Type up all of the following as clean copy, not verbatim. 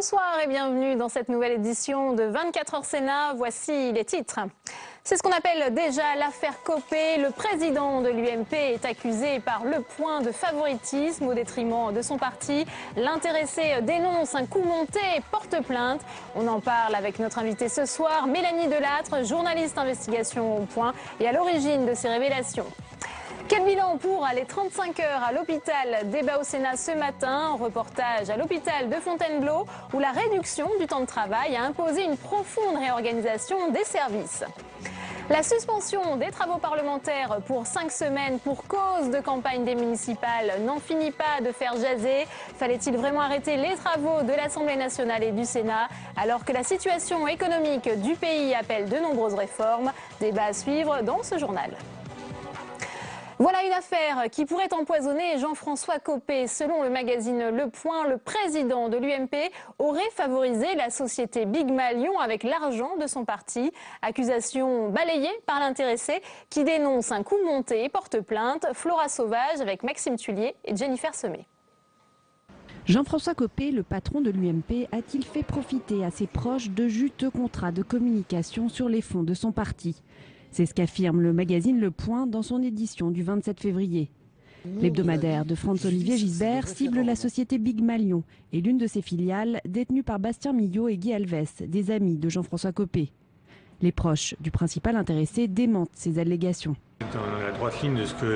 Bonsoir et bienvenue dans cette nouvelle édition de 24 heures Sénat. Voici les titres. C'est ce qu'on appelle déjà l'affaire Copé. Le président de l'UMP est accusé par Le Point de favoritisme au détriment de son parti. L'intéressé dénonce un coup monté et porte plainte. On en parle avec notre invitée ce soir, Mélanie Delattre, journaliste investigation au Point et à l'origine de ces révélations. Quel bilan pour les 35 heures à l'hôpital? Débat au Sénat ce matin, reportage à l'hôpital de Fontainebleau où la réduction du temps de travail a imposé une profonde réorganisation des services. La suspension des travaux parlementaires pour 5 semaines pour cause de campagne des municipales n'en finit pas de faire jaser. Fallait-il vraiment arrêter les travaux de l'Assemblée nationale et du Sénat alors que la situation économique du pays appelle de nombreuses réformes? Débat à suivre dans ce journal. Voilà une affaire qui pourrait empoisonner Jean-François Copé. Selon le magazine Le Point, le président de l'UMP aurait favorisé la société Big Malion avec l'argent de son parti. Accusation balayée par l'intéressé qui dénonce un coup monté et porte plainte. Flora Sauvage avec Maxime Tullier et Jennifer Semé. Jean-François Copé, le patron de l'UMP, a-t-il fait profiter à ses proches de juteux contrats de communication sur les fonds de son parti? C'est ce qu'affirme le magazine Le Point dans son édition du 27 février. L'hebdomadaire de Franz-Olivier Gisbert cible la société Big Malion et l'une de ses filiales détenue par Bastien Millot et Guy Alves, des amis de Jean-François Copé. Les proches du principal intéressé démentent ces allégations. Dans la droite ligne de ce que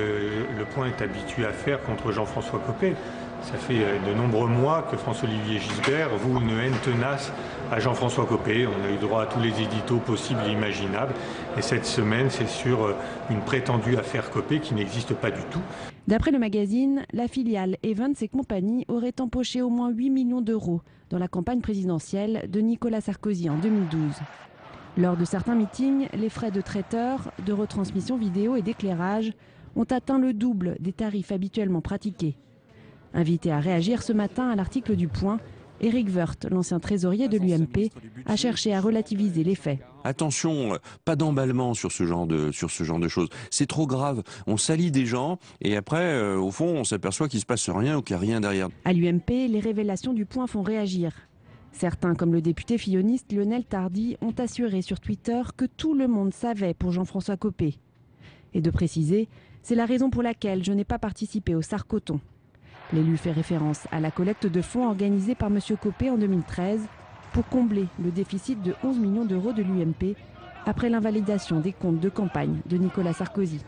Le Point est habitué à faire contre Jean-François Copé. Ça fait de nombreux mois que François-Olivier Gisbert voue une haine tenace à Jean-François Copé. On a eu droit à tous les éditos possibles et imaginables. Et cette semaine, c'est sur une prétendue affaire Copé qui n'existe pas du tout. D'après le magazine, la filiale Evans et compagnie aurait empoché au moins 8 millions d'euros dans la campagne présidentielle de Nicolas Sarkozy en 2012. Lors de certains meetings, les frais de traiteur, de retransmission vidéo et d'éclairage ont atteint le double des tarifs habituellement pratiqués. Invité à réagir ce matin à l'article du Point, Éric Woerth, l'ancien trésorier de l'UMP, a cherché à relativiser les faits. Attention, pas d'emballement sur ce genre de choses. C'est trop grave. On salit des gens et après, au fond, on s'aperçoit qu'il ne se passe rien ou qu'il n'y a rien derrière. À l'UMP, les révélations du Point font réagir. Certains, comme le député filloniste Lionel Tardy, ont assuré sur Twitter que tout le monde savait pour Jean-François Copé. Et de préciser, c'est la raison pour laquelle je n'ai pas participé au Sarcoton. L'élu fait référence à la collecte de fonds organisée par M. Copé en 2013 pour combler le déficit de 11 millions d'euros de l'UMP après l'invalidation des comptes de campagne de Nicolas Sarkozy.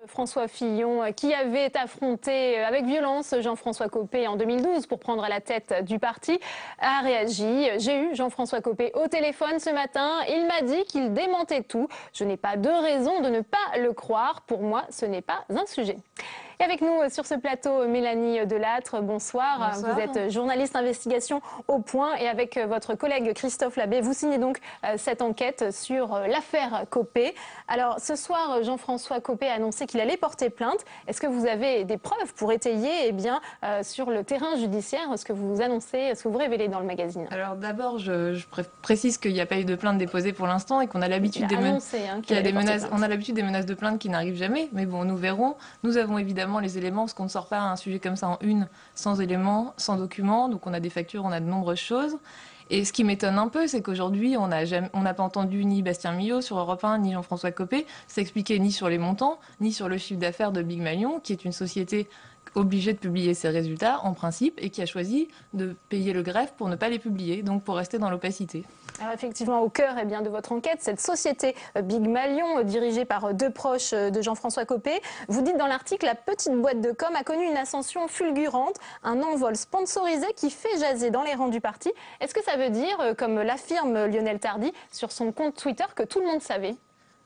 François Fillon, qui avait affronté avec violence Jean-François Copé en 2012 pour prendre la tête du parti, a réagi. J'ai eu Jean-François Copé au téléphone ce matin. Il m'a dit qu'il démentait tout. Je n'ai pas de raison de ne pas le croire. Pour moi, ce n'est pas un sujet. Et avec nous sur ce plateau, Mélanie Delattre, bonsoir. Bonsoir. Vous êtes journaliste investigation au Point et avec votre collègue Christophe Labbé, vous signez donc cette enquête sur l'affaire Copé. Alors ce soir, Jean-François Copé a annoncé qu'il allait porter plainte. Est-ce que vous avez des preuves pour étayer sur le terrain judiciaire ce que vous annoncez, ce que vous révélez dans le magazine? Alors d'abord, je précise qu'il n'y a pas eu de plainte déposée pour l'instant et qu'on a l'habitude des menaces de plainte qui n'arrivent jamais. Mais bon, nous verrons. Nous avons évidemment les éléments, parce qu'on ne sort pas un sujet comme ça en une, sans éléments, sans documents. Donc on a des factures, on a de nombreuses choses. Et ce qui m'étonne un peu, c'est qu'aujourd'hui, on n'a pas entendu ni Bastien Millot sur Europe 1, ni Jean-François Copé s'expliquer ni sur les montants, ni sur le chiffre d'affaires de Big Malion, qui est une société obligée de publier ses résultats, en principe, et qui a choisi de payer le greffe pour ne pas les publier, donc pour rester dans l'opacité. Alors effectivement, au cœur de votre enquête, cette société Big Malion, dirigée par deux proches de Jean-François Copé. Vous dites dans l'article, la petite boîte de com a connu une ascension fulgurante, un envol sponsorisé qui fait jaser dans les rangs du parti. Est-ce que ça veut dire, comme l'affirme Lionel Tardy sur son compte Twitter, que tout le monde savait ?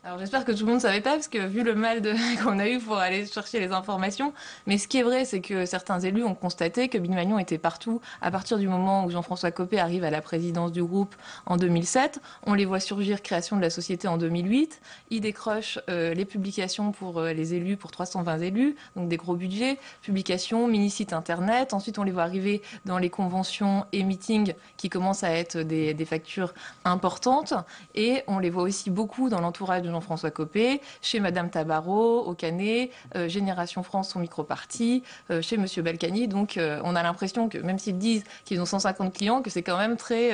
Alors j'espère que tout le monde ne savait pas, parce que vu le mal qu'on a eu pour aller chercher les informations, mais ce qui est vrai, c'est que certains élus ont constaté que Big Malion était partout à partir du moment où Jean-François Copé arrive à la présidence du groupe en 2007. On les voit surgir, création de la société en 2008. Ils décrochent les publications pour les élus, pour 320 élus, donc des gros budgets, publications, mini-sites internet. Ensuite, on les voit arriver dans les conventions et meetings qui commencent à être des factures importantes. Et on les voit aussi beaucoup dans l'entourage de de Jean-François Copé, chez Madame Tabarot, au Canet, Génération France, son micro-parti, chez Monsieur Balkany. Donc on a l'impression que même s'ils disent qu'ils ont 150 clients, que c'est quand même très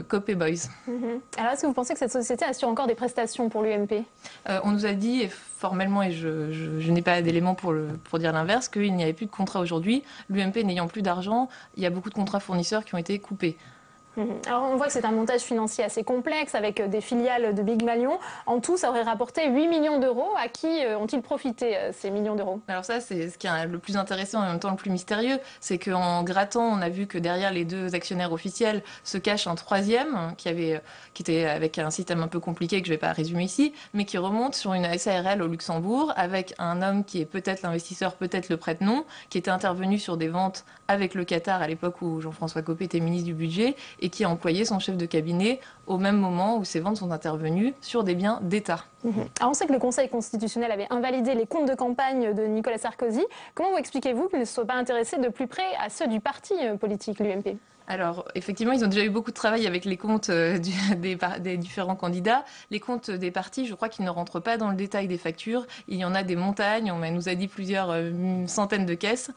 Copé Boys. Alors est-ce que vous pensez que cette société assure encore des prestations pour l'UMP? On nous a dit, et formellement, et je n'ai pas d'éléments pour dire l'inverse, qu'il n'y avait plus de contrat aujourd'hui. L'UMP n'ayant plus d'argent, il y a beaucoup de contrats fournisseurs qui ont été coupés. Alors on voit que c'est un montage financier assez complexe avec des filiales de Big Malion. En tout, ça aurait rapporté 8 millions d'euros. À qui ont-ils profité ces millions d'euros? Alors ça, c'est ce qui est le plus intéressant et en même temps le plus mystérieux. C'est qu'en grattant, on a vu que derrière les deux actionnaires officiels se cache un troisième qui était avec un système un peu compliqué que je ne vais pas résumer ici, mais qui remonte sur une SARL au Luxembourg avec un homme qui est peut-être l'investisseur, peut-être le prête-nom, qui était intervenu sur des ventes avec le Qatar à l'époque où Jean-François Copé était ministre du Budget et qui a employé son chef de cabinet au même moment où ces ventes sont intervenues sur des biens d'État. Alors on sait que le Conseil constitutionnel avait invalidé les comptes de campagne de Nicolas Sarkozy. Comment vous expliquez-vous qu'il ne soit pas intéressé de plus près à ceux du parti politique, l'UMP? Alors, effectivement, ils ont déjà eu beaucoup de travail avec les comptes des différents candidats. Les comptes des partis, je crois qu'ils ne rentrent pas dans le détail des factures. Il y en a des montagnes, on nous a dit plusieurs centaines de caisses.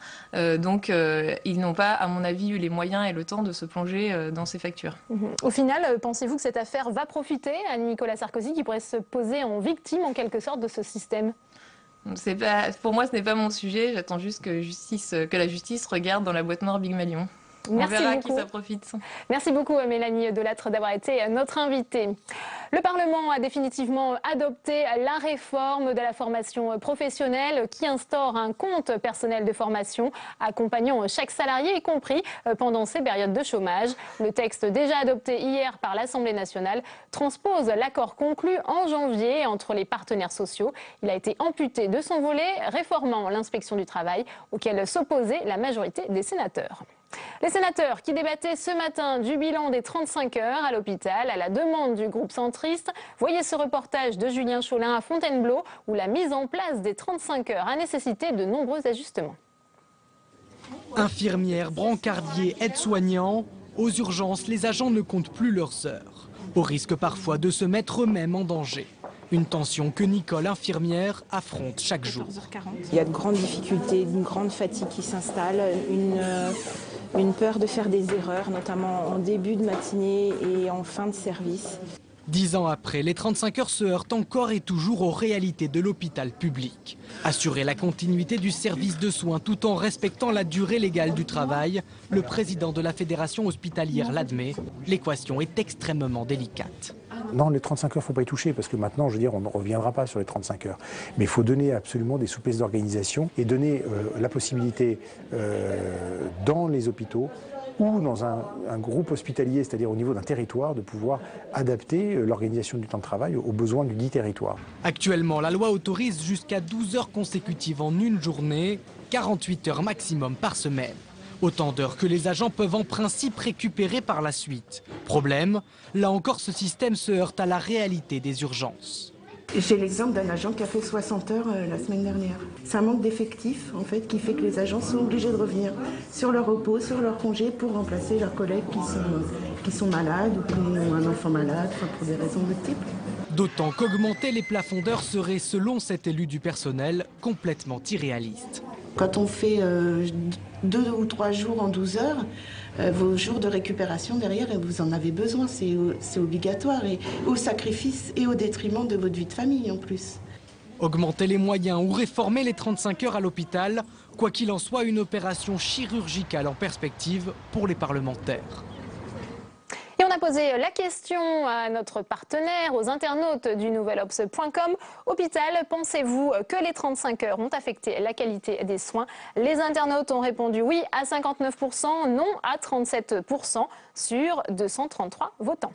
Donc, ils n'ont pas, à mon avis, eu les moyens et le temps de se plonger dans ces factures. Au final, pensez-vous que cette affaire va profiter à Nicolas Sarkozy qui pourrait se poser en victime, en quelque sorte, de ce système? Pour moi, ce n'est pas mon sujet. J'attends juste que la justice regarde dans la boîte noire Big Malion. Merci On verra beaucoup. qui ça profite. Merci beaucoup Mélanie Delattre d'avoir été notre invitée. Le Parlement a définitivement adopté la réforme de la formation professionnelle qui instaure un compte personnel de formation accompagnant chaque salarié, y compris pendant ces périodes de chômage. Le texte déjà adopté hier par l'Assemblée nationale transpose l'accord conclu en janvier entre les partenaires sociaux. Il a été amputé de son volet réformant l'inspection du travail auquel s'opposait la majorité des sénateurs. Les sénateurs qui débattaient ce matin du bilan des 35 heures à l'hôpital à la demande du groupe centriste. Voyez ce reportage de Julien Cholin à Fontainebleau où la mise en place des 35 heures a nécessité de nombreux ajustements. Infirmières, brancardiers, aides-soignants, aux urgences, les agents ne comptent plus leurs heures, au risque parfois de se mettre eux-mêmes en danger. Une tension que Nicole, infirmière, affronte chaque jour. Il y a de grandes difficultés, une grande fatigue qui s'installe, une peur de faire des erreurs, notamment en début de matinée et en fin de service. 10 ans après, les 35 heures se heurtent encore et toujours aux réalités de l'hôpital public. Assurer la continuité du service de soins tout en respectant la durée légale du travail, le président de la Fédération hospitalière l'admet, l'équation est extrêmement délicate. Non, les 35 heures, il ne faut pas y toucher parce que maintenant, je veux dire, on ne reviendra pas sur les 35 heures. Mais il faut donner absolument des souplesses d'organisation et donner la possibilité dans les hôpitaux ou dans un groupe hospitalier, c'est-à-dire au niveau d'un territoire, de pouvoir adapter l'organisation du temps de travail aux besoins du dit territoire. Actuellement, la loi autorise jusqu'à 12 heures consécutives en une journée, 48 heures maximum par semaine. Autant d'heures que les agents peuvent en principe récupérer par la suite. Problème, là encore ce système se heurte à la réalité des urgences. J'ai l'exemple d'un agent qui a fait 60 heures la semaine dernière. C'est un manque d'effectifs en fait qui fait que les agents sont obligés de revenir sur leur repos, sur leur congé pour remplacer leurs collègues qui sont malades ou qui ont un enfant malade, pour des raisons multiples. D'autant qu'augmenter les plafonds d'heures serait, selon cet élu du personnel, complètement irréaliste. Quand on fait 2 ou 3 jours en 12 heures, vos jours de récupération derrière, vous en avez besoin, c'est obligatoire, et au sacrifice et au détriment de votre vie de famille en plus. Augmenter les moyens ou réformer les 35 heures à l'hôpital, quoi qu'il en soit, une opération chirurgicale en perspective pour les parlementaires. Et on a posé la question à notre partenaire, aux internautes du nouvelobs.com. Hôpital, pensez-vous que les 35 heures ont affecté la qualité des soins? Les internautes ont répondu oui à 59%, non à 37% sur 233 votants.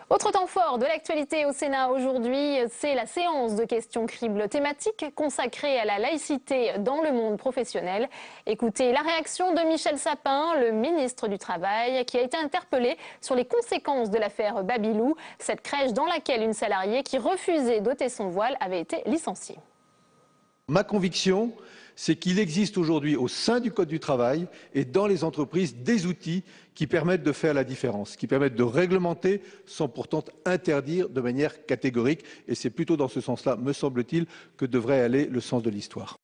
Autre temps fort de l'actualité au Sénat aujourd'hui, c'est la séance de questions cribles thématiques consacrée à la laïcité dans le monde professionnel. Écoutez la réaction de Michel Sapin, le ministre du Travail, qui a été interpellé sur les conséquences de l'affaire Babylou, cette crèche dans laquelle une salariée qui refusait d'ôter son voile avait été licenciée. Ma conviction, c'est qu'il existe aujourd'hui au sein du Code du travail et dans les entreprises des outils qui permettent de faire la différence, qui permettent de réglementer sans pourtant interdire de manière catégorique. Et c'est plutôt dans ce sens-là, me semble-t-il, que devrait aller le sens de l'histoire.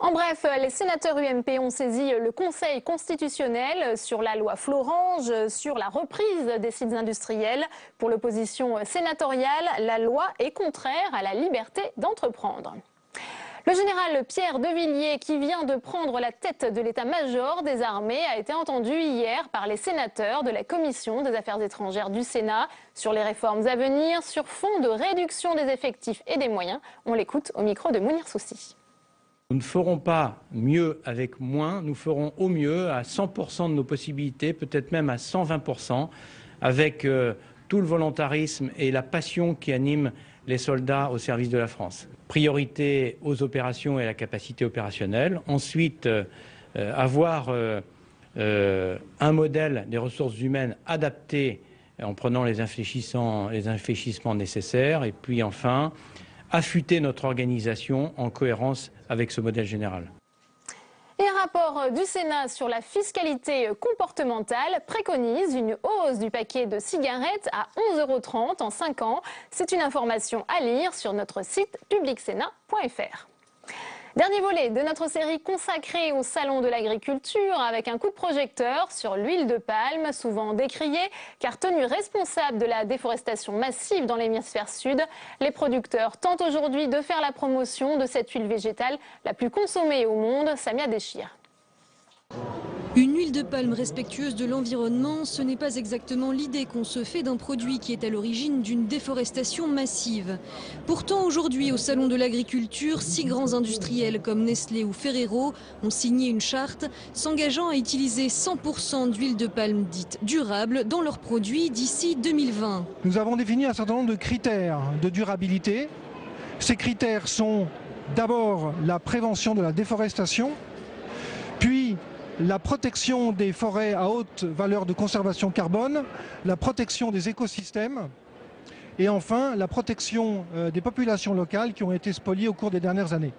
En bref, les sénateurs UMP ont saisi le Conseil constitutionnel sur la loi Florange, sur la reprise des sites industriels. Pour l'opposition sénatoriale, la loi est contraire à la liberté d'entreprendre. Le général Pierre de Villiers, qui vient de prendre la tête de l'état-major des armées, a été entendu hier par les sénateurs de la Commission des affaires étrangères du Sénat sur les réformes à venir, sur fond de réduction des effectifs et des moyens. On l'écoute au micro de Mounir Soussi. Nous ne ferons pas mieux avec moins, nous ferons au mieux à 100% de nos possibilités, peut-être même à 120%, avec tout le volontarisme et la passion qui animent les soldats au service de la France. Priorité aux opérations et à la capacité opérationnelle. Ensuite, avoir un modèle des ressources humaines adapté en prenant les infléchissements nécessaires. Et puis enfin, affûter notre organisation en cohérence avec ce modèle général. Et un rapport du Sénat sur la fiscalité comportementale préconise une hausse du paquet de cigarettes à 11,30 € en 5 ans. C'est une information à lire sur notre site publicsénat.fr. Dernier volet de notre série consacrée au Salon de l'agriculture avec un coup de projecteur sur l'huile de palme, souvent décriée car tenue responsable de la déforestation massive dans l'hémisphère sud. Les producteurs tentent aujourd'hui de faire la promotion de cette huile végétale la plus consommée au monde. Samia Déchir. Une huile de palme respectueuse de l'environnement, ce n'est pas exactement l'idée qu'on se fait d'un produit qui est à l'origine d'une déforestation massive. Pourtant, aujourd'hui, au Salon de l'agriculture, 6 grands industriels comme Nestlé ou Ferrero ont signé une charte s'engageant à utiliser 100% d'huile de palme dite durable dans leurs produits d'ici 2020. Nous avons défini un certain nombre de critères de durabilité. Ces critères sont d'abord la prévention de la déforestation, puis la protection des forêts à haute valeur de conservation carbone, la protection des écosystèmes et enfin la protection des populations locales qui ont été spoliées au cours des dernières années.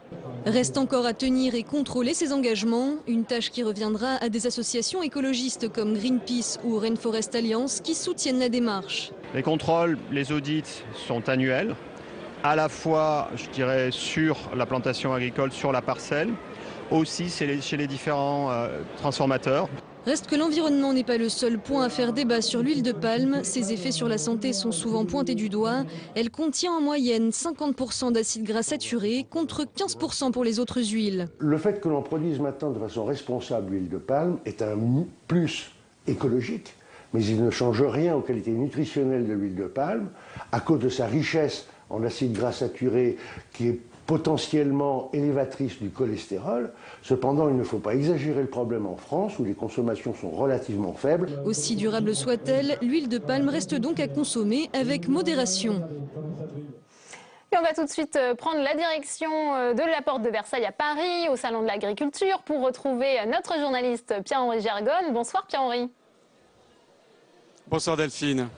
Reste encore à tenir et contrôler ces engagements, une tâche qui reviendra à des associations écologistes comme Greenpeace ou Rainforest Alliance qui soutiennent la démarche. Les contrôles, les audits sont annuels, à la fois, je dirais, sur la plantation agricole, sur la parcelle, aussi chez les différents transformateurs. Reste que l'environnement n'est pas le seul point à faire débat sur l'huile de palme. Ses effets sur la santé sont souvent pointés du doigt. Elle contient en moyenne 50% d'acides gras saturés contre 15% pour les autres huiles. Le fait que l'on produise maintenant de façon responsable l'huile de palme est un plus écologique, mais il ne change rien aux qualités nutritionnelles de l'huile de palme à cause de sa richesse en acides gras saturés qui est potentiellement élévatrice du cholestérol. Cependant, il ne faut pas exagérer le problème en France où les consommations sont relativement faibles. Aussi durable soit-elle, l'huile de palme reste donc à consommer avec modération. Et on va tout de suite prendre la direction de la porte de Versailles à Paris, au Salon de l'Agriculture, pour retrouver notre journaliste Pierre-Henri Gergonne. Bonsoir Pierre-Henri. Bonsoir Delphine.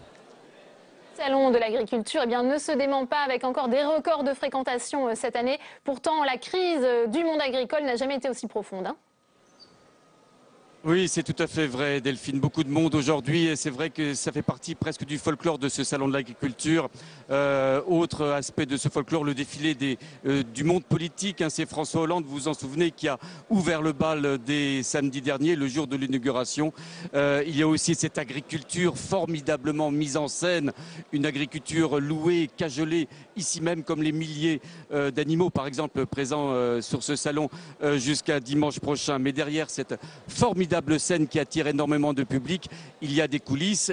Salon de l'agriculture ne se dément pas avec encore des records de fréquentation cette année. Pourtant, la crise du monde agricole n'a jamais été aussi profonde. Oui, c'est tout à fait vrai, Delphine. Beaucoup de monde aujourd'hui et c'est vrai que ça fait partie presque du folklore de ce salon de l'agriculture. Autre aspect de ce folklore, le défilé du monde politique. C'est François Hollande, vous vous en souvenez, qui a ouvert le bal dès samedi dernier, le jour de l'inauguration. Il y a aussi cette agriculture formidablement mise en scène, une agriculture louée, cajolée, ici même comme les milliers d'animaux, par exemple, présents sur ce salon jusqu'à dimanche prochain. Mais derrière cette formidable scène qui attire énormément de public, il y a des coulisses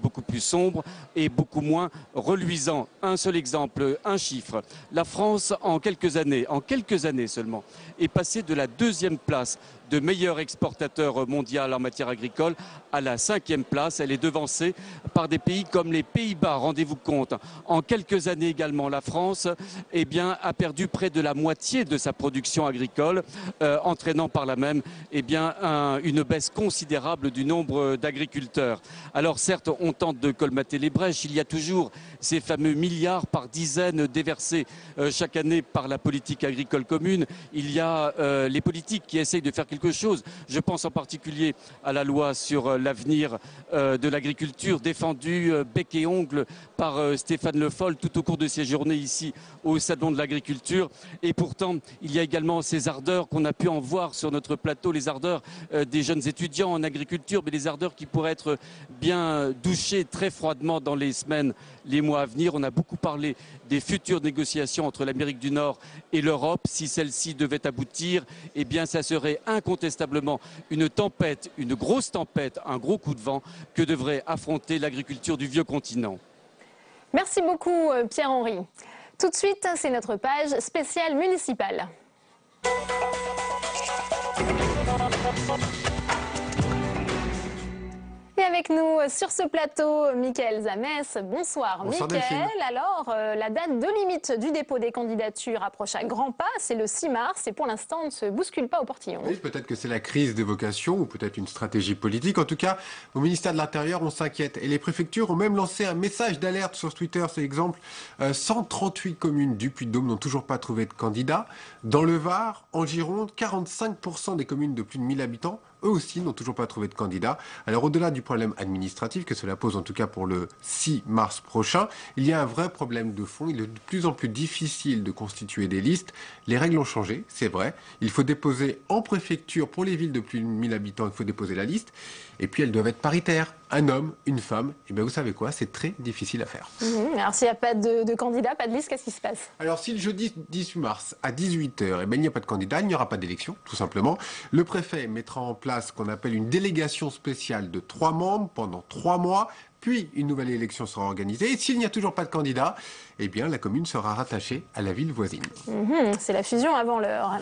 beaucoup plus sombres et beaucoup moins reluisants. Un seul exemple, un chiffre. La France, en quelques années seulement, est passée de la 2e place de meilleur exportateur mondial en matière agricole à la 5e place. Elle est devancée par des pays comme les Pays-Bas, rendez-vous compte. En quelques années également, la France a perdu près de la moitié de sa production agricole, entraînant par là même une une baisse considérable du nombre d'agriculteurs. Alors certes, on tente de colmater les brèches, il y a toujours ces fameux milliards par dizaines déversés chaque année par la politique agricole commune. Il y a les politiques qui essayent de faire quelque chose. Je pense en particulier à la loi sur l'avenir de l'agriculture, défendue bec et ongle par Stéphane Le Foll tout au cours de ses journées ici au Salon de l'Agriculture. Et pourtant, il y a également ces ardeurs qu'on a pu en voir sur notre plateau, les ardeurs des jeunes étudiants en agriculture, mais les ardeurs qui pourraient être bien douchées très froidement dans les semaines, les mois à venir. On a beaucoup parlé des futures négociations entre l'Amérique du Nord et l'Europe. Si celle-ci devait aboutir, eh bien ça serait incontestablement une tempête, une grosse tempête, un gros coup de vent que devrait affronter l'agriculture du vieux continent. Merci beaucoup Pierre-Henri. Tout de suite, c'est notre page spéciale municipale. Et avec nous sur ce plateau, Mickaël Zamès. Bonsoir, Mickaël. Alors, la date de limite du dépôt des candidatures approche à grands pas. C'est le 6 mars et pour l'instant, on ne se bouscule pas au portillon. Oui, peut-être que c'est la crise des vocations ou peut-être une stratégie politique. En tout cas, au ministère de l'Intérieur, on s'inquiète. Et les préfectures ont même lancé un message d'alerte sur Twitter. C'est l'exemple. 138 communes du Puy-de-Dôme n'ont toujours pas trouvé de candidat. Dans le Var, en Gironde, 45% des communes de plus de 1000 habitants eux aussi n'ont toujours pas trouvé de candidat. Alors au-delà du problème administratif que cela pose en tout cas pour le 6 mars prochain, il y a un vrai problème de fond. Il est de plus en plus difficile de constituer des listes. Les règles ont changé, c'est vrai. Il faut déposer en préfecture, pour les villes de plus de 1000 habitants, il faut déposer la liste. Et puis elles doivent être paritaires. Un homme, une femme. Et bien vous savez quoi, c'est très difficile à faire. Alors s'il n'y a pas de candidat, pas de liste, qu'est-ce qui se passe? Alors si le jeudi 18 mars à 18h, il n'y a pas de candidat, il n'y aura pas d'élection, tout simplement. Le préfet mettra en place ce qu'on appelle une délégation spéciale de 3 membres pendant 3 mois. Puis une nouvelle élection sera organisée. Et s'il n'y a toujours pas de candidat, eh bien la commune sera rattachée à la ville voisine. C'est la fusion avant l'heure.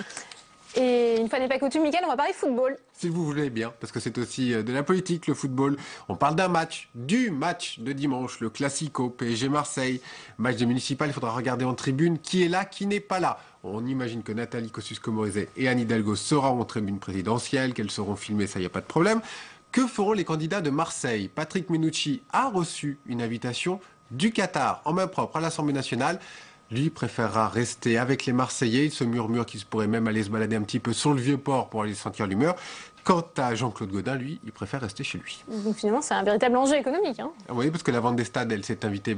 Et une fois n'est pas coutume, Mickaël, on va parler football. Si vous voulez bien, parce que c'est aussi de la politique, le football. On parle d'un match, du match de dimanche, le Classico, PSG-Marseille. Match des municipales, il faudra regarder en tribune qui est là, qui n'est pas là. On imagine que Nathalie Kosciusko-Morizet et Anne Hidalgo seront en tribune présidentielle, qu'elles seront filmées, ça, il n'y a pas de problème. Que feront les candidats de Marseille? Patrick Menucci a reçu une invitation du Qatar, en main propre, à l'Assemblée nationale. Lui préférera rester avec les Marseillais. Il se murmure qu'il pourrait même aller se balader un petit peu sur le Vieux-Port pour aller sentir l'humeur. Quant à Jean-Claude Gaudin, lui, il préfère rester chez lui. Donc finalement, c'est un véritable enjeu économique. Oui, parce que la vente des stades, elle s'est invitée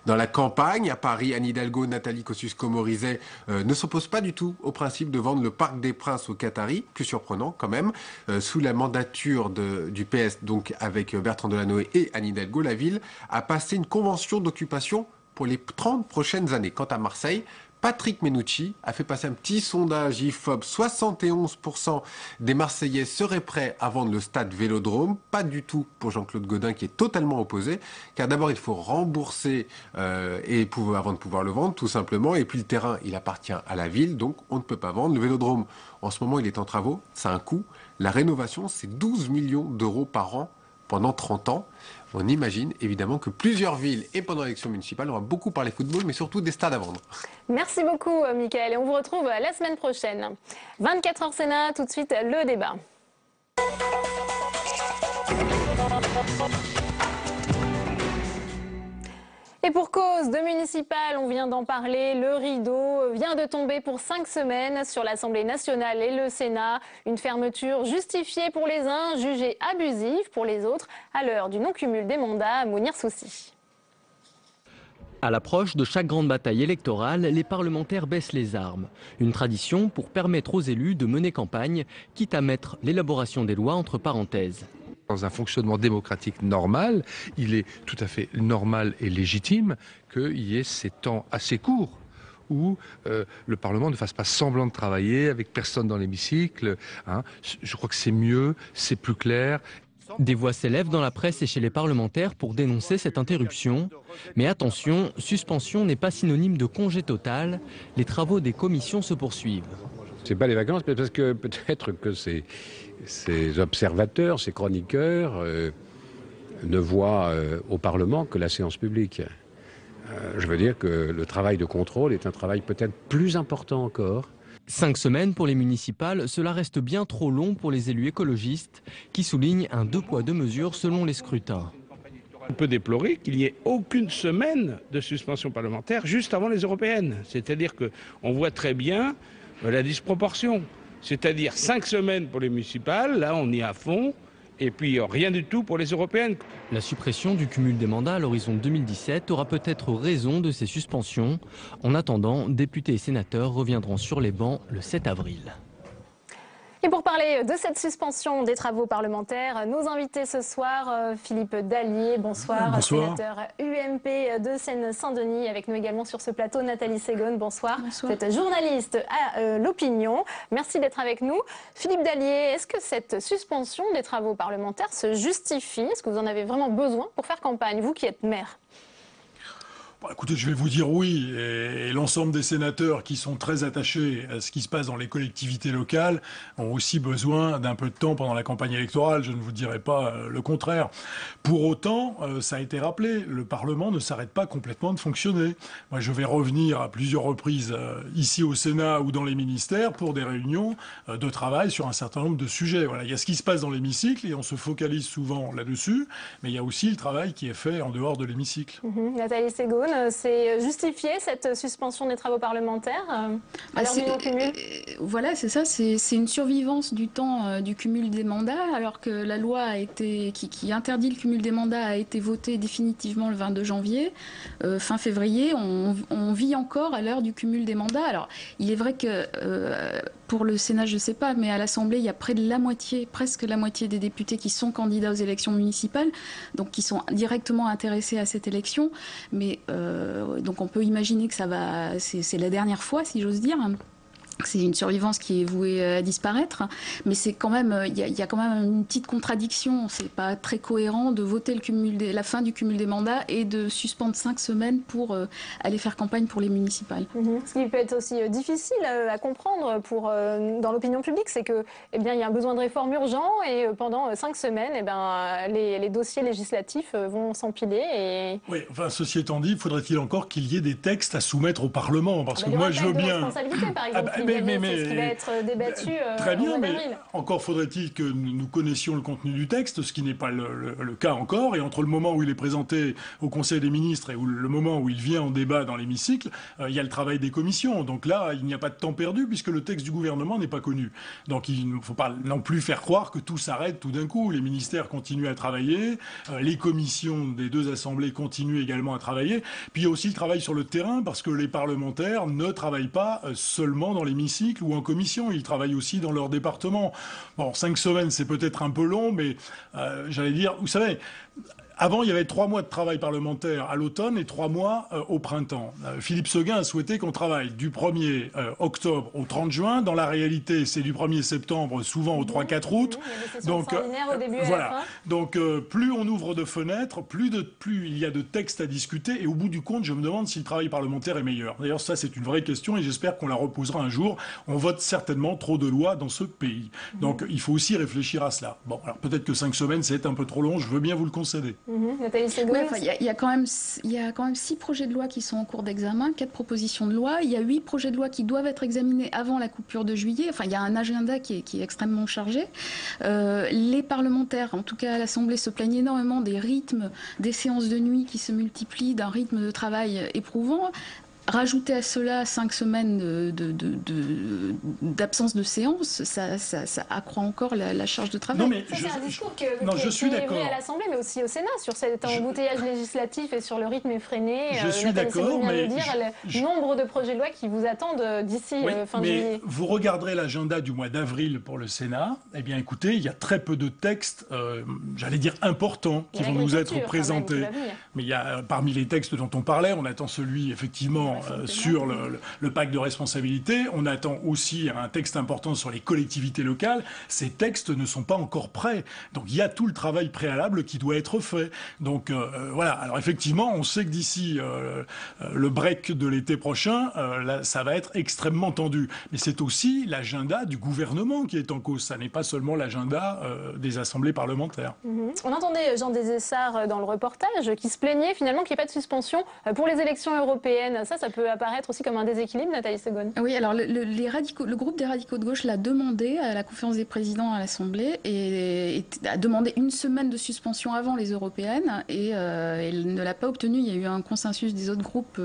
dans la campagne. À Paris, Anne Hidalgo, Nathalie Kosciusko-Morizet ne s'opposent pas du tout au principe de vendre le Parc des Princes aux Qataris. Plus surprenant quand même. Sous la mandature du PS, donc avec Bertrand Delanoë et Anne Hidalgo, la ville a passé une convention d'occupation pour les 30 prochaines années. Quant à Marseille, Patrick Menucci a fait passer un petit sondage IFOP. 71% des Marseillais seraient prêts à vendre le stade Vélodrome. Pas du tout pour Jean-Claude Gaudin qui est totalement opposé. Car d'abord, il faut rembourser avant de pouvoir le vendre, tout simplement. Et puis le terrain, il appartient à la ville, donc on ne peut pas vendre. Le Vélodrome, en ce moment, il est en travaux. Ça a un coût. La rénovation, c'est 12 millions d'euros par an pendant 30 ans. On imagine évidemment que plusieurs villes, et pendant l'élection municipale, on va beaucoup parler football, mais surtout des stades à vendre. Merci beaucoup, Mickaël. Et on vous retrouve la semaine prochaine. 24 heures Sénat, tout de suite, le débat. Et pour cause de municipales, on vient d'en parler, le rideau vient de tomber pour 5 semaines sur l'Assemblée nationale et le Sénat. Une fermeture justifiée pour les uns, jugée abusive pour les autres, à l'heure du non-cumul des mandats. Mounir Soussi. À l'approche de chaque grande bataille électorale, les parlementaires baissent les armes. Une tradition pour permettre aux élus de mener campagne, quitte à mettre l'élaboration des lois entre parenthèses. Dans un fonctionnement démocratique normal, il est tout à fait normal et légitime qu'il y ait ces temps assez courts où le Parlement ne fasse pas semblant de travailler avec personne dans l'hémicycle. Je crois que c'est mieux, c'est plus clair. Des voix s'élèvent dans la presse et chez les parlementaires pour dénoncer cette interruption. Mais attention, suspension n'est pas synonyme de congé total. Les travaux des commissions se poursuivent. C'est pas les vacances, parce que peut-être que ces observateurs, ces chroniqueurs ne voient au Parlement que la séance publique. Je veux dire que le travail de contrôle est un travail peut-être plus important encore. 5 semaines pour les municipales, cela reste bien trop long pour les élus écologistes qui soulignent un 2 poids 2 mesures selon les scrutins. On peut déplorer qu'il n'y ait aucune semaine de suspension parlementaire juste avant les européennes. C'est-à-dire qu'on voit très bien la disproportion. C'est-à-dire 5 semaines pour les municipales, là on y est à fond, et puis rien du tout pour les européennes. La suppression du cumul des mandats à l'horizon 2017 aura peut-être raison de ces suspensions. En attendant, députés et sénateurs reviendront sur les bancs le 7 avril. Et pour parler de cette suspension des travaux parlementaires, nos invités ce soir, Philippe Dallier, bonsoir, bonsoir. Sénateur UMP de Seine-Saint-Denis. Avec nous également sur ce plateau, Nathalie Segonne, bonsoir. Bonsoir. Vous êtes journaliste à l'Opinion. Merci d'être avec nous. Philippe Dallier, est-ce que cette suspension des travaux parlementaires se justifie? Est-ce que vous en avez vraiment besoin pour faire campagne, vous qui êtes maire? Bon, écoutez, je vais vous dire oui, et l'ensemble des sénateurs qui sont très attachés à ce qui se passe dans les collectivités locales ont aussi besoin d'un peu de temps pendant la campagne électorale, je ne vous dirai pas le contraire. Pour autant, ça a été rappelé, le Parlement ne s'arrête pas complètement de fonctionner. Moi, je vais revenir à plusieurs reprises ici au Sénat ou dans les ministères pour des réunions de travail sur un certain nombre de sujets. Voilà, il y a ce qui se passe dans l'hémicycle et on se focalise souvent là-dessus, mais il y a aussi le travail qui est fait en dehors de l'hémicycle. Nathalie Segonne, c'est justifié cette suspension des travaux parlementaires à l'heure du non-cumul? Voilà, c'est ça, c'est une survivance du temps du cumul des mandats, alors que la loi a été, qui interdit le cumul des mandats a été votée définitivement le 22 janvier. Fin février, on vit encore à l'heure du cumul des mandats. Alors, il est vrai que pour le Sénat, je ne sais pas, mais à l'Assemblée, il y a près de la moitié, presque la moitié des députés qui sont candidats aux élections municipales, donc qui sont directement intéressés à cette élection. Mais donc on peut imaginer que ça va, c'est la dernière fois, si j'ose dire. C'est une survivance qui est vouée à disparaître, mais c'est quand même, il y a quand même une petite contradiction. C'est pas très cohérent de voter la fin du cumul des mandats et de suspendre 5 semaines pour aller faire campagne pour les municipales. Ce qui peut être aussi difficile à comprendre dans l'opinion publique, c'est que, il y a un besoin de réforme urgent et pendant 5 semaines, les dossiers législatifs vont s'empiler. Oui, enfin, ceci étant dit, faudrait-il encore qu'il y ait des textes à soumettre au Parlement, parce que moi je veux bien. Responsabilité, par exemple. C'est ce qui va être débattu très bien, au mois mais d'avril. encore faudrait-il que nous connaissions le contenu du texte, ce qui n'est pas le cas encore. Et entre le moment où il est présenté au Conseil des ministres et le moment où il vient en débat dans l'hémicycle, il y a le travail des commissions. Donc là, il n'y a pas de temps perdu puisque le texte du gouvernement n'est pas connu. Donc il ne faut pas non plus faire croire que tout s'arrête tout d'un coup. Les ministères continuent à travailler, les commissions des deux assemblées continuent également à travailler. Puis il y a aussi le travail sur le terrain parce que les parlementaires ne travaillent pas seulement dans l'hémicycle ou en commission, ils travaillent aussi dans leur département. Bon, 5 semaines, c'est peut-être un peu long, mais j'allais dire, vous savez, avant, il y avait 3 mois de travail parlementaire à l'automne et 3 mois au printemps. Philippe Séguin a souhaité qu'on travaille du 1er octobre au 30 juin. Dans la réalité, c'est du 1er septembre, souvent au 3-4 août. Donc, au début voilà. Donc, plus on ouvre de fenêtres, plus il y a de textes à discuter. Et au bout du compte, je me demande si le travail parlementaire est meilleur. D'ailleurs, ça, c'est une vraie question et j'espère qu'on la reposera un jour. On vote certainement trop de lois dans ce pays. Donc, il faut aussi réfléchir à cela. Bon, alors peut-être que 5 semaines, c'est un peu trop long. Je veux bien vous le concéder. Nathalie Segonne, il y a quand même 6 projets de loi qui sont en cours d'examen, 4 propositions de loi. Il y a 8 projets de loi qui doivent être examinés avant la coupure de juillet. Enfin, il y a un agenda qui est extrêmement chargé. Les parlementaires, en tout cas à l'Assemblée, se plaignent énormément des rythmes, des séances de nuit qui se multiplient, d'un rythme de travail éprouvant. Rajouter à cela 5 semaines d'absence de séance, ça accroît encore la charge de travail. Non, mais c'est un discours qui je suis d'accord. à l'Assemblée, mais aussi au Sénat, sur cet embouteillage législatif et sur le rythme effréné. Je suis d'accord, mais le nombre de projets de loi qui vous attendent d'ici fin juillet. Vous regarderez l'agenda du mois d'avril pour le Sénat. Eh bien, écoutez, il y a très peu de textes, j'allais dire importants, qui vont nous être présentés. Mais il y a, parmi les textes dont on parlait, on attend celui, effectivement, sur le pacte de responsabilité. On attend aussi un texte important sur les collectivités locales. Ces textes ne sont pas encore prêts. Donc il y a tout le travail préalable qui doit être fait. Donc voilà. Alors effectivement, on sait que d'ici le break de l'été prochain, là, ça va être extrêmement tendu. Mais c'est aussi l'agenda du gouvernement qui est en cause. Ça n'est pas seulement l'agenda des assemblées parlementaires. On entendait Jean Desessard dans le reportage qui se plaignait finalement qu'il n'y ait pas de suspension pour les élections européennes. Ça ça peut apparaître aussi comme un déséquilibre, Nathalie Segonne. Oui, alors le groupe des radicaux de gauche l'a demandé à la conférence des présidents à l'Assemblée et a demandé une semaine de suspension avant les européennes et elle ne l'a pas obtenu. Il y a eu un consensus des autres groupes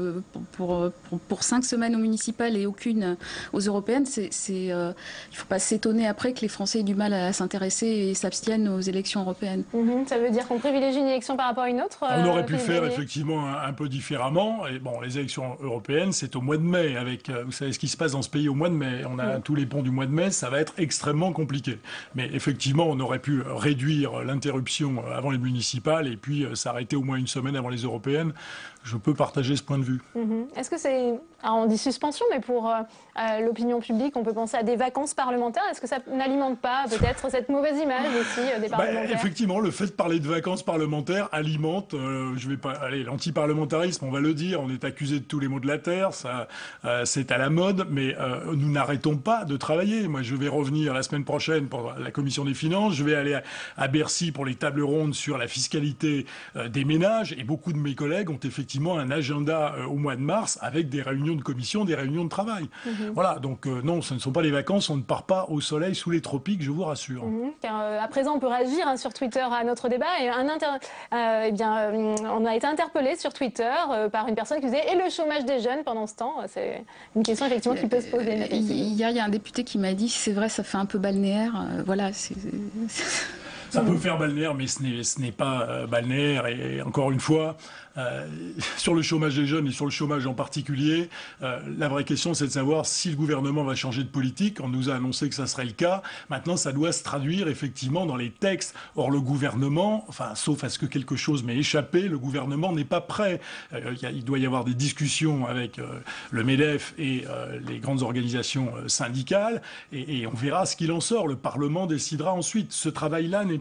pour 5 semaines aux municipales et aucune aux européennes. Il ne faut pas s'étonner après que les Français aient du mal à s'intéresser et s'abstiennent aux élections européennes. Ça veut dire qu'on privilégie une élection par rapport à une autre? On aurait pu faire effectivement un peu différemment. Et bon, les élections européennes, c'est au mois de mai. Avec, vous savez ce qui se passe dans ce pays au mois de mai. On a tous les ponts du mois de mai, ça va être extrêmement compliqué. Mais effectivement, on aurait pu réduire l'interruption avant les municipales et puis s'arrêter au moins une semaine avant les européennes. Je peux partager ce point de vue. Est-ce que c'est... Alors on dit suspension, mais pour l'opinion publique, on peut penser à des vacances parlementaires. Est-ce que ça n'alimente pas peut-être cette mauvaise image aussi des parlementaires? Effectivement, le fait de parler de vacances parlementaires alimente, l'antiparlementarisme, on va le dire. On est accusé de tous les maux de la terre, ça, c'est à la mode, mais nous n'arrêtons pas de travailler. Moi, je vais revenir la semaine prochaine pour la commission des finances. Je vais aller à Bercy pour les tables rondes sur la fiscalité des ménages. Et beaucoup de mes collègues ont effectivement un agenda au mois de mars avec des réunions de commission, des réunions de travail. Voilà, donc non, ce ne sont pas les vacances, on ne part pas au soleil sous les tropiques, je vous rassure. Car, à présent, on peut réagir sur Twitter à notre débat. Et on a été interpellé sur Twitter par une personne qui disait « Et le chômage des jeunes pendant ce temps ?» C'est une question effectivement qui peut se poser. Hier, il y a un député qui m'a dit « C'est vrai, ça fait un peu balnéaire. » Voilà, ça peut faire balnéaire, mais ce n'est pas balnéaire. Et encore une fois, sur le chômage des jeunes et sur le chômage en particulier, la vraie question, c'est de savoir si le gouvernement va changer de politique. On nous a annoncé que ça serait le cas. Maintenant, ça doit se traduire effectivement dans les textes. Or, le gouvernement, enfin, sauf à ce que quelque chose m'ait échappé, le gouvernement n'est pas prêt. Il doit y avoir des discussions avec le MEDEF et les grandes organisations syndicales, et on verra ce qu'il en sort. Le Parlement décidera ensuite. Ce travail-là n'est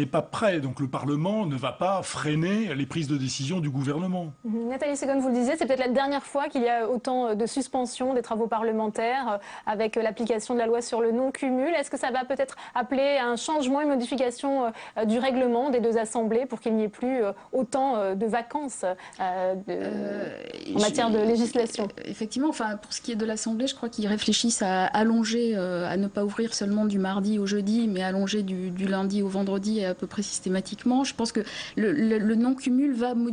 pas prêt. Donc, le Parlement ne va pas freiner les prises de décision du gouvernement. Nathalie Segonne, vous le disiez, c'est peut-être la dernière fois qu'il y a autant de suspensions des travaux parlementaires avec l'application de la loi sur le non-cumul. Est-ce que ça va peut-être appeler un changement, une modification du règlement des deux assemblées pour qu'il n'y ait plus autant de vacances en matière de législation? Effectivement, enfin, pour ce qui est de l'Assemblée, je crois qu'ils réfléchissent à allonger, à ne pas ouvrir seulement du mardi au jeudi, mais allonger du lundi au vendredi à peu près systématiquement. Je pense que le non-cumul va modifier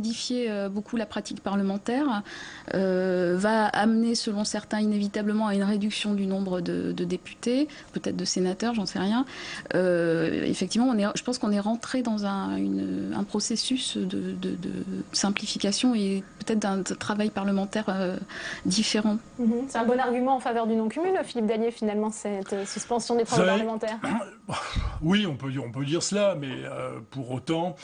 beaucoup la pratique parlementaire, va amener, selon certains, inévitablement à une réduction du nombre de députés, peut-être de sénateurs, j'en sais rien. Effectivement, je pense qu'on est rentré dans un processus de simplification et peut-être d'un travail parlementaire différent. C'est un bon argument en faveur du non-cumul, Philippe Dallier, finalement, cette suspension des travaux parlementaires? Oui, on peut dire cela, mais pour autant,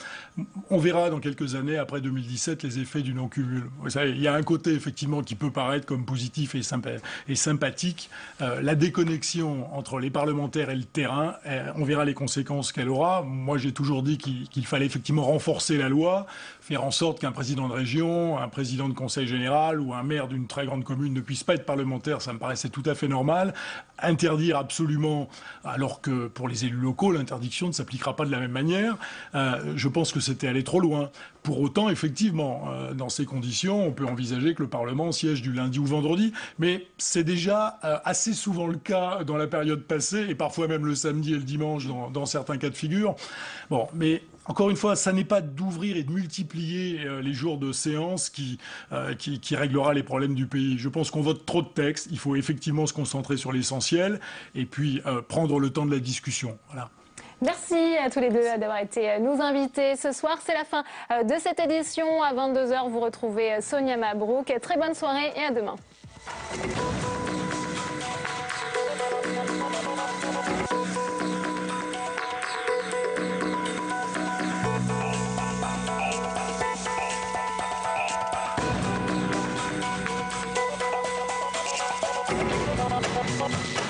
on verra dans quelques années, après 2017, les effets du non-cumul. Vous savez, il y a un côté, effectivement, qui peut paraître comme positif et sympathique. La déconnexion entre les parlementaires et le terrain, on verra les conséquences qu'elle aura. Moi, j'ai toujours dit qu'il fallait effectivement renforcer la loi, faire en sorte qu'un président de région, un président de conseil général ou un maire d'une très grande commune ne puisse pas être parlementaire, ça me paraissait tout à fait normal. Interdire absolument, alors que pour les élus locaux, l'interdiction ne s'appliquera pas de la même manière. Je pense que c'était aller trop loin. Pour autant, effectivement, dans ces conditions, on peut envisager que le Parlement siège du lundi ou vendredi, mais c'est déjà assez souvent le cas dans la période passée, et parfois même le samedi et le dimanche dans certains cas de figure. Bon, mais encore une fois, ça n'est pas d'ouvrir et de multiplier les jours de séance qui réglera les problèmes du pays. Je pense qu'on vote trop de textes. Il faut effectivement se concentrer sur l'essentiel et puis prendre le temps de la discussion. Voilà. Merci à tous les deux d'avoir été nos invités ce soir. C'est la fin de cette édition. À 22h, vous retrouvez Sonia Mabrouk. Très bonne soirée et à demain. Thank you.